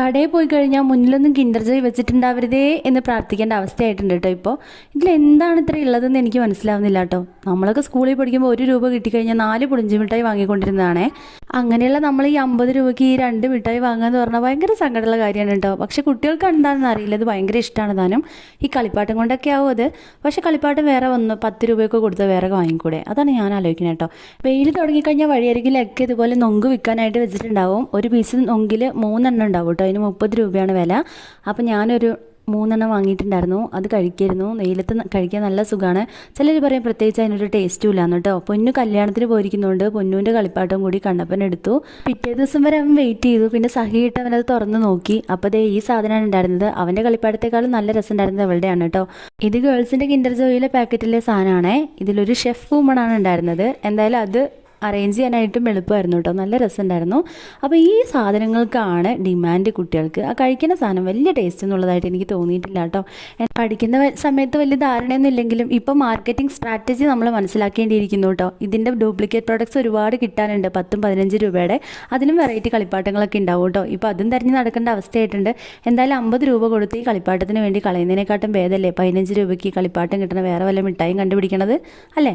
കടയിൽ പോയി കഴിഞ്ഞാൽ മുന്നിലൊന്നും കിൻഡർ ജോയ് വെച്ചിട്ടുണ്ടാവരുതേ എന്ന് പ്രാർത്ഥിക്കേണ്ട അവസ്ഥയായിട്ടുണ്ട് കേട്ടോ. ഇപ്പോൾ ഇതിലെന്താണ് ഇത്ര ഉള്ളതെന്ന് എനിക്ക് മനസ്സിലാവുന്നില്ല കേട്ടോ. നമ്മളൊക്കെ സ്കൂളിൽ പഠിക്കുമ്പോൾ 1 രൂപ കിട്ടിക്കഴിഞ്ഞാൽ 4 പുളിഞ്ചി മിഠായി വാങ്ങിക്കൊണ്ടിരുന്നതാണേ. അങ്ങനെയുള്ള നമ്മൾ ഈ 50 രൂപയ്ക്ക് ഈ 2 മിഠായി വാങ്ങുക എന്ന് പറഞ്ഞാൽ ഭയങ്കര സങ്കടമുള്ള കാര്യമാണ് കേട്ടോ. പക്ഷേ കുട്ടികൾക്ക് എന്താണെന്ന് അറിയില്ല, ഇത് ഭയങ്കര ഇഷ്ടമാണ് താനും. ഈ കളിപ്പാട്ടം കൊണ്ടൊക്കെ ആവും അത്. പക്ഷേ കളിപ്പാട്ടം വേറെ 10 രൂപയൊക്കെ കൊടുത്ത് വേറെ വാങ്ങിക്കൂടെ? അതാണ് ഞാൻ ആലോചിക്കുന്നത് കേട്ടോ. വെയിൽ തുടങ്ങിക്കഴിഞ്ഞാൽ വഴിയരികിലൊക്കെ ഇതുപോലെ നൊങ്ക് വിൽക്കാനായിട്ട് വെച്ചിട്ടുണ്ടാവും. ഒരു പീസ് നൊങ്കിൽ 3 എണ്ണം ഉണ്ടാവും കേട്ടോ. അതിന് 30 രൂപയാണ് വില. അപ്പോൾ ഞാനൊരു 3 എണ്ണം വാങ്ങിയിട്ടുണ്ടായിരുന്നു. അത് കഴിക്കായിരുന്നു. വെയിലത്ത് കഴിക്കാൻ നല്ല സുഖമാണ്. ചിലർ പറയും പ്രത്യേകിച്ച് അതിനൊരു ടേസ്റ്റും ഇല്ലാന്ന് കേട്ടോ. പൊന്നു കല്യാണത്തിന് പോയിരിക്കുന്നതുകൊണ്ട് പൊന്നുവിൻ്റെ കളിപ്പാട്ടം കൂടി കണ്ണപ്പൻ എടുത്തു. പിറ്റേ ദിവസം വരെ അവൻ വെയിറ്റ് ചെയ്തു. പിന്നെ സഹിയിട്ട് അവനത് തുറന്ന് നോക്കി. അപ്പോൾ ദേ ഈ സാധനമാണ് ഉണ്ടായിരുന്നത്. അവൻ്റെ കളിപ്പാട്ടത്തെക്കാളും നല്ല രസം ഉണ്ടായിരുന്നത് അവളുടെയാണ് കേട്ടോ. ഇത് ഗേൾസിൻ്റെ കിൻഡർ ജോയിലെ പാക്കറ്റിലെ സാധനമാണേ. ഇതിലൊരു ഷെഫ് വുമണാണ് ഉണ്ടായിരുന്നത്. എന്തായാലും അത് അറേഞ്ച് ചെയ്യാനായിട്ടും എളുപ്പമായിരുന്നു കേട്ടോ. നല്ല രസമുണ്ടായിരുന്നു. അപ്പോൾ ഈ സാധനങ്ങൾക്കാണ് ഡിമാൻഡ് കുട്ടികൾക്ക്. ആ കഴിക്കുന്ന സാധനം വലിയ ടേസ്റ്റ് എന്നുള്ളതായിട്ട് എനിക്ക് തോന്നിയിട്ടില്ല കേട്ടോ. പഠിക്കുന്ന സമയത്ത് വലിയ ധാരണയൊന്നും ഇല്ലെങ്കിലും ഇപ്പോൾ മാർക്കറ്റിംഗ് സ്ട്രാറ്റജി നമ്മൾ മനസ്സിലാക്കേണ്ടിയിരിക്കുന്നു കേട്ടോ. ഇതിൻ്റെ ഡ്യൂപ്ലിക്കേറ്റ് പ്രോഡക്ട്സ് ഒരുപാട് കിട്ടാനുണ്ട്. 10-15 രൂപയുടെ. അതിനും വെറൈറ്റി കളിപ്പാട്ടങ്ങളൊക്കെ ഉണ്ടാവും കേട്ടോ. ഇപ്പോൾ അതും തിരഞ്ഞ് നടക്കേണ്ട അവസ്ഥയായിട്ടുണ്ട്. എന്തായാലും 50 രൂപ കൊടുത്ത് ഈ കളിപ്പാട്ടത്തിന് വേണ്ടി കളയുന്നതിനെക്കാട്ടും ഭേദമല്ലേ 15 രൂപയ്ക്ക് കളിപ്പാട്ടം കിട്ടണ വേറെ വല്ല മിഠായും കണ്ടുപിടിക്കണത് അല്ലേ?